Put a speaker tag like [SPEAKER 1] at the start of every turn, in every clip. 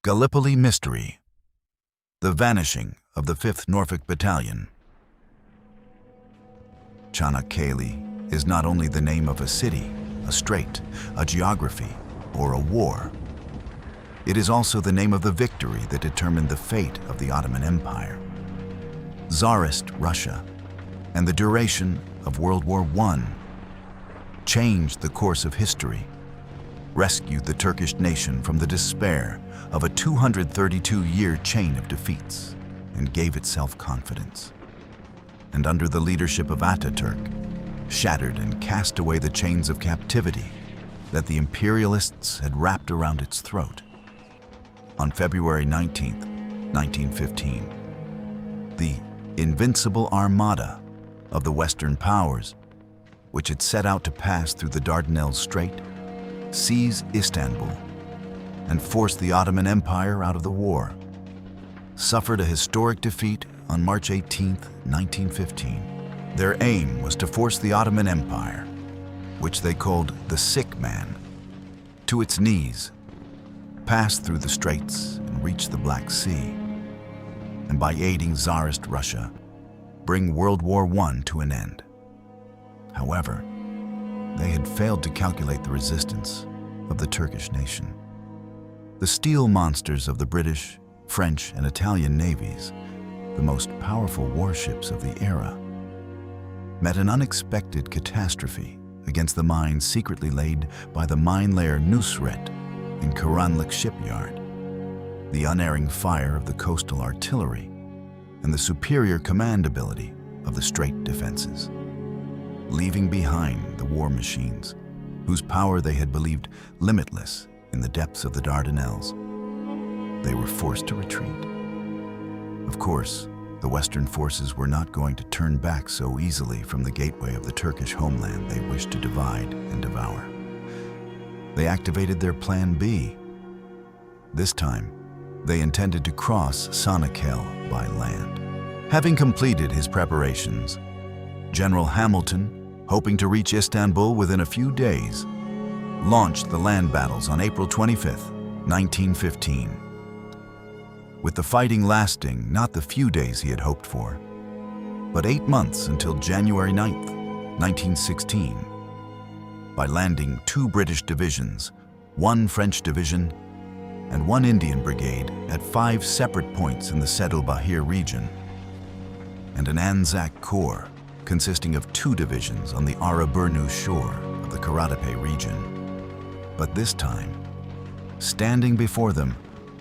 [SPEAKER 1] Gallipoli Mystery. The Vanishing of the 5th Norfolk Battalion. Çanakkale is not only the name of a city, a strait, a geography, or a war. It is also the name of the victory that determined the fate of the Ottoman Empire, Tsarist Russia, and the duration of World War I. Changed the course of history, rescued the Turkish nation from the despair of a 232-year chain of defeats, and gave it self-confidence. And under the leadership of Ataturk, shattered and cast away the chains of captivity that the imperialists had wrapped around its throat. On February 19, 1915, the invincible armada of the Western powers, which had set out to pass through the Dardanelles Strait, seize Istanbul, and force the Ottoman Empire out of the war, suffered a historic defeat on March 18, 1915. Their aim was to force the Ottoman Empire, which they called the Sick Man, to its knees, pass through the straits and reach the Black Sea, and by aiding Tsarist Russia, bring World War I to an end. However, they had failed to calculate the resistance of the Turkish nation. The steel monsters of the British, French, and Italian navies, the most powerful warships of the era, met an unexpected catastrophe against the mines secretly laid by the mine layer Nusret in Karanlık shipyard, the unerring fire of the coastal artillery, and the superior command ability of the strait defenses, leaving behind the war machines, whose power they had believed limitless in the depths of the Dardanelles. They were forced to retreat. Of course, the Western forces were not going to turn back so easily from the gateway of the Turkish homeland they wished to divide and devour. They activated their Plan B. This time, they intended to cross Çanakkale by land. Having completed his preparations, General Hamilton, hoping to reach Istanbul within a few days, launched the land battles on April 25, 1915. With the fighting lasting not the few days he had hoped for, but 8 months until January 9, 1916. By landing 2 British divisions, 1 French division, and 1 Indian brigade at 5 separate points in the Sedil-Bahir region, and an Anzac Corps consisting of 2 divisions on the Araburnu shore of the Karatepe region. But this time, standing before them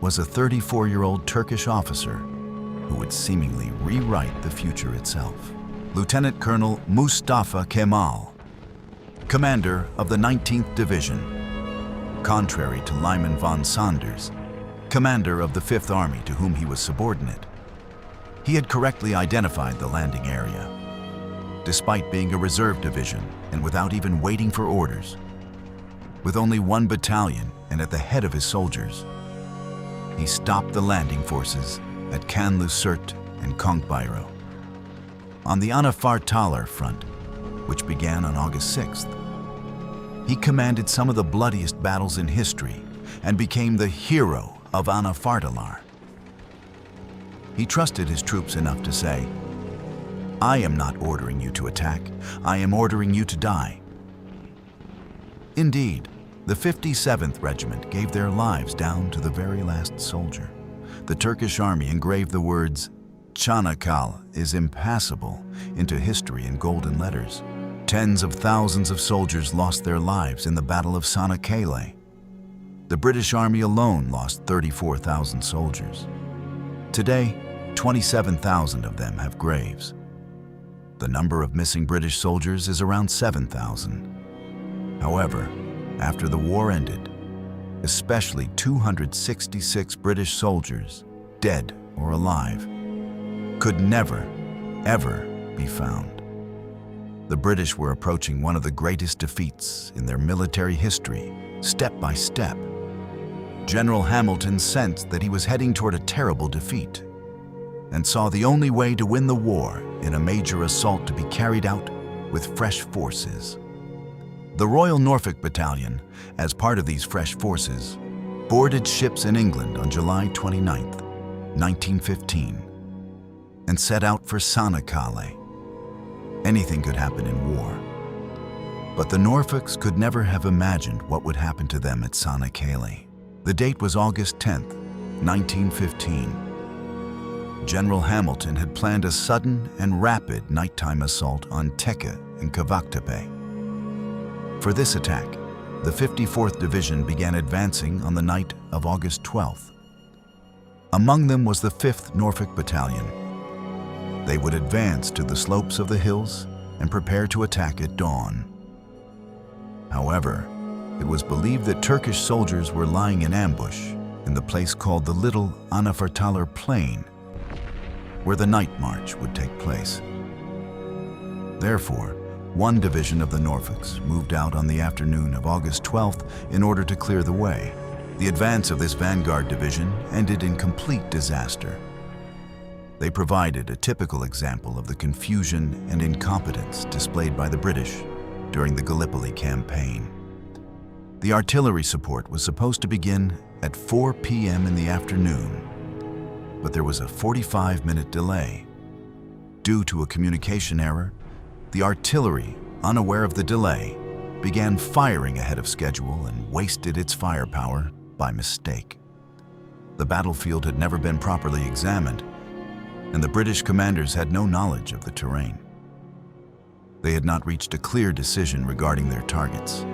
[SPEAKER 1] was a 34-year-old Turkish officer who would seemingly rewrite the future itself. Lieutenant Colonel Mustafa Kemal, commander of the 19th Division, contrary to Lyman von Sanders, commander of the 5th Army to whom he was subordinate. He had correctly identified the landing area. Despite being a reserve division and without even waiting for orders, with only 1 battalion and at the head of his soldiers, he stopped the landing forces at Kanlı-Surt and Konkbayro. On the Anafartalar front, which began on August 6th, he commanded some of the bloodiest battles in history and became the hero of Anafartalar. He trusted his troops enough to say, "I am not ordering you to attack, I am ordering you to die." Indeed, the 57th Regiment gave their lives down to the very last soldier. The Turkish army engraved the words, "Çanakkale is impassable," into history in golden letters. Tens of thousands of soldiers lost their lives in the Battle of Çanakkale. The British Army alone lost 34,000 soldiers. Today, 27,000 of them have graves. The number of missing British soldiers is around 7,000. However, after the war ended, especially 266 British soldiers, dead or alive, could never, ever be found. The British were approaching one of the greatest defeats in their military history, step by step. General Hamilton sensed that he was heading toward a terrible defeat and saw the only way to win the war in a major assault to be carried out with fresh forces. The Royal Norfolk Battalion, as part of these fresh forces, boarded ships in England on July 29, 1915, and set out for Sanakhale. Anything could happen in war. But the Norfolks could never have imagined what would happen to them at Sanakhale. The date was August 10, 1915. General Hamilton had planned a sudden and rapid nighttime assault on Tekke and Kavaktepe. For this attack, the 54th Division began advancing on the night of August 12th. Among them was the 5th Norfolk Battalion. They would advance to the slopes of the hills and prepare to attack at dawn. However, it was believed that Turkish soldiers were lying in ambush in the place called the Little Anafartalar Plain, where the night march would take place. Therefore, one division of the Norfolks moved out on the afternoon of August 12th in order to clear the way. The advance of this vanguard division ended in complete disaster. They provided a typical example of the confusion and incompetence displayed by the British during the Gallipoli campaign. The artillery support was supposed to begin at 4 p.m. in the afternoon, but there was a 45-minute delay. Due to a communication error, the artillery, unaware of the delay, began firing ahead of schedule and wasted its firepower by mistake. The battlefield had never been properly examined, and the British commanders had no knowledge of the terrain. They had not reached a clear decision regarding their targets.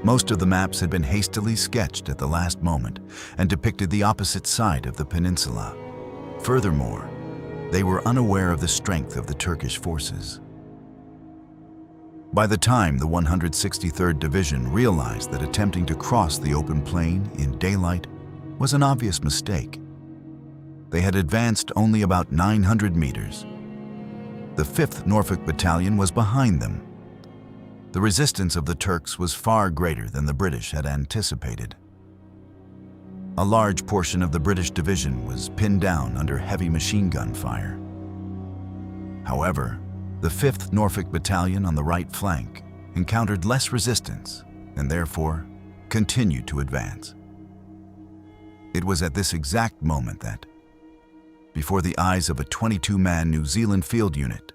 [SPEAKER 1] Most of the maps had been hastily sketched at the last moment and depicted the opposite side of the peninsula. Furthermore, they were unaware of the strength of the Turkish forces. By the time the 163rd Division realized that attempting to cross the open plain in daylight was an obvious mistake, they had advanced only about 900 meters. The 5th Norfolk Battalion was behind them. The resistance of the Turks was far greater than the British had anticipated. A large portion of the British division was pinned down under heavy machine gun fire. However, the 5th Norfolk Battalion on the right flank encountered less resistance and therefore continued to advance. It was at this exact moment that, before the eyes of a 22-man New Zealand field unit,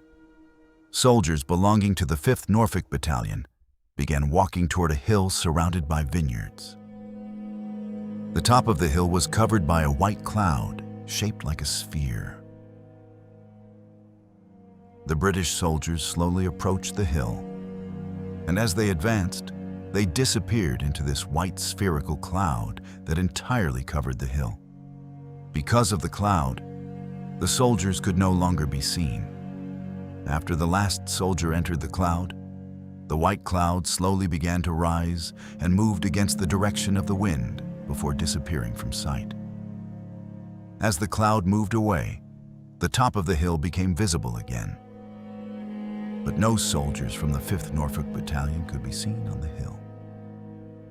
[SPEAKER 1] soldiers belonging to the 5th Norfolk Battalion began walking toward a hill surrounded by vineyards. The top of the hill was covered by a white cloud shaped like a sphere. The British soldiers slowly approached the hill, and as they advanced, they disappeared into this white spherical cloud that entirely covered the hill. Because of the cloud, the soldiers could no longer be seen. After the last soldier entered the cloud, the white cloud slowly began to rise and moved against the direction of the wind before disappearing from sight. As the cloud moved away, the top of the hill became visible again. But no soldiers from the 5th Norfolk Battalion could be seen on the hill.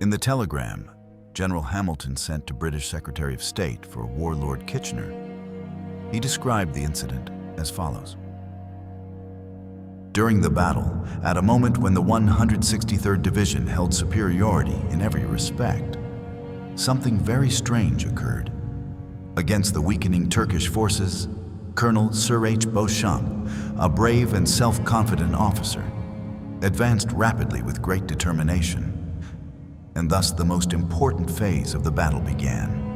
[SPEAKER 1] In the telegram General Hamilton sent to British Secretary of State for Warlord Kitchener, he described the incident as follows. During the battle, at a moment when the 163rd Division held superiority in every respect, something very strange occurred. Against the weakening Turkish forces, Colonel Sir H. Beauchamp, a brave and self-confident officer, advanced rapidly with great determination, and thus the most important phase of the battle began.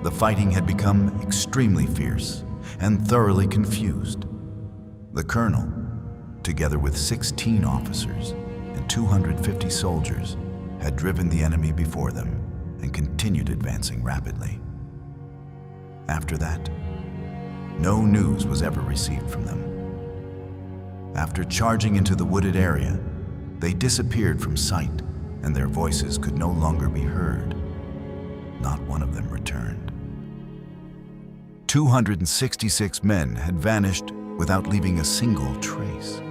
[SPEAKER 1] The fighting had become extremely fierce and thoroughly confused. The colonel, together with 16 officers and 250 soldiers, had driven the enemy before them and continued advancing rapidly. After that, no news was ever received from them. After charging into the wooded area, they disappeared from sight and their voices could no longer be heard. Not one of them returned. 266 men had vanished without leaving a single trace.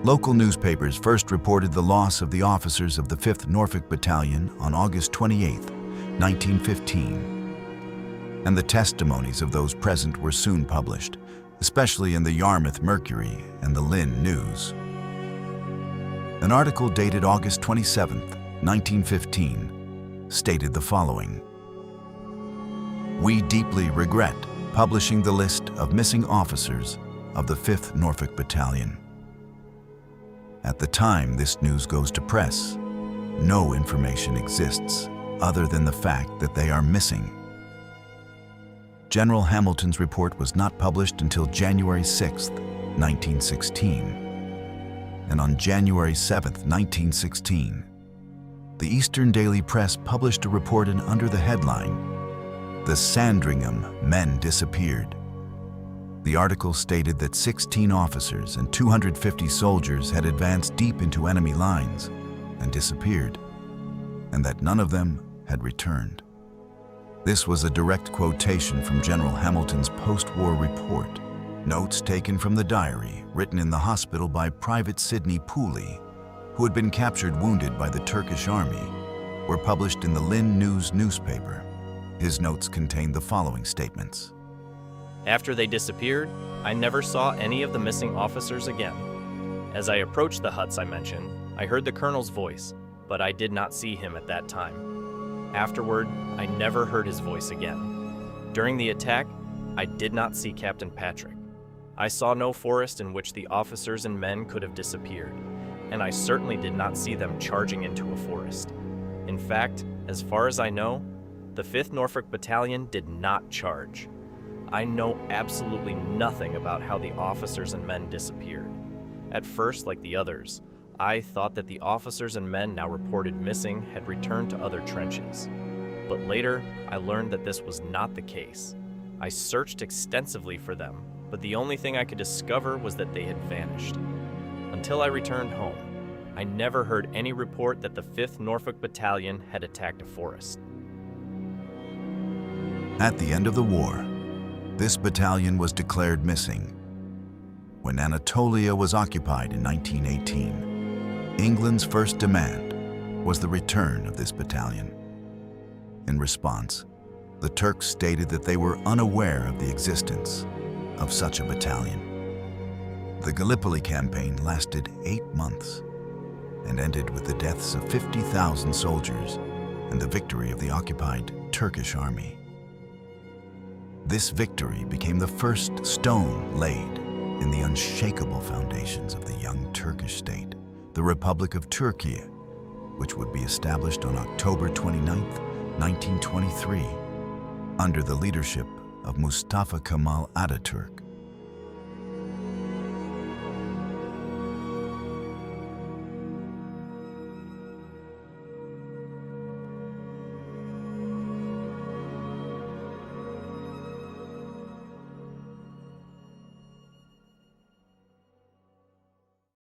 [SPEAKER 1] Local newspapers first reported the loss of the officers of the 5th Norfolk Battalion on August 28, 1915, and the testimonies of those present were soon published, especially in the Yarmouth Mercury and the Lynn News. An article dated August 27, 1915, stated the following: "We deeply regret publishing the list of missing officers of the 5th Norfolk Battalion. At the time this news goes to press, no information exists other than the fact that they are missing." General Hamilton's report was not published until January 6, 1916. And on January 7, 1916, the Eastern Daily Press published a report under the headline, "The Sandringham Men Disappeared." The article stated that 16 officers and 250 soldiers had advanced deep into enemy lines and disappeared, and that none of them had returned. This was a direct quotation from General Hamilton's post-war report. Notes taken from the diary written in the hospital by Private Sidney Pooley, who had been captured wounded by the Turkish army, were published in the Lynn News newspaper. His notes contained the following statements.
[SPEAKER 2] After they disappeared, I never saw any of the missing officers again. As I approached the huts I mentioned, I heard the colonel's voice, but I did not see him at that time. Afterward, I never heard his voice again. During the attack, I did not see Captain Patrick. I saw no forest in which the officers and men could have disappeared, and I certainly did not see them charging into a forest. In fact, as far as I know, the 5th Norfolk Battalion did not charge. I know absolutely nothing about how the officers and men disappeared. At first, like the others, I thought that the officers and men now reported missing had returned to other trenches. But later, I learned that this was not the case. I searched extensively for them, but the only thing I could discover was that they had vanished. Until I returned home, I never heard any report that the 5th Norfolk Battalion had attacked a forest.
[SPEAKER 1] At the end of the war, this battalion was declared missing. When Anatolia was occupied in 1918, England's first demand was the return of this battalion. In response, the Turks stated that they were unaware of the existence of such a battalion. The Gallipoli campaign lasted 8 months and ended with the deaths of 50,000 soldiers and the victory of the occupied Turkish army. This victory became the first stone laid in the unshakable foundations of the young Turkish state, the Republic of Turkey, which would be established on October 29, 1923, under the leadership of Mustafa Kemal Ataturk.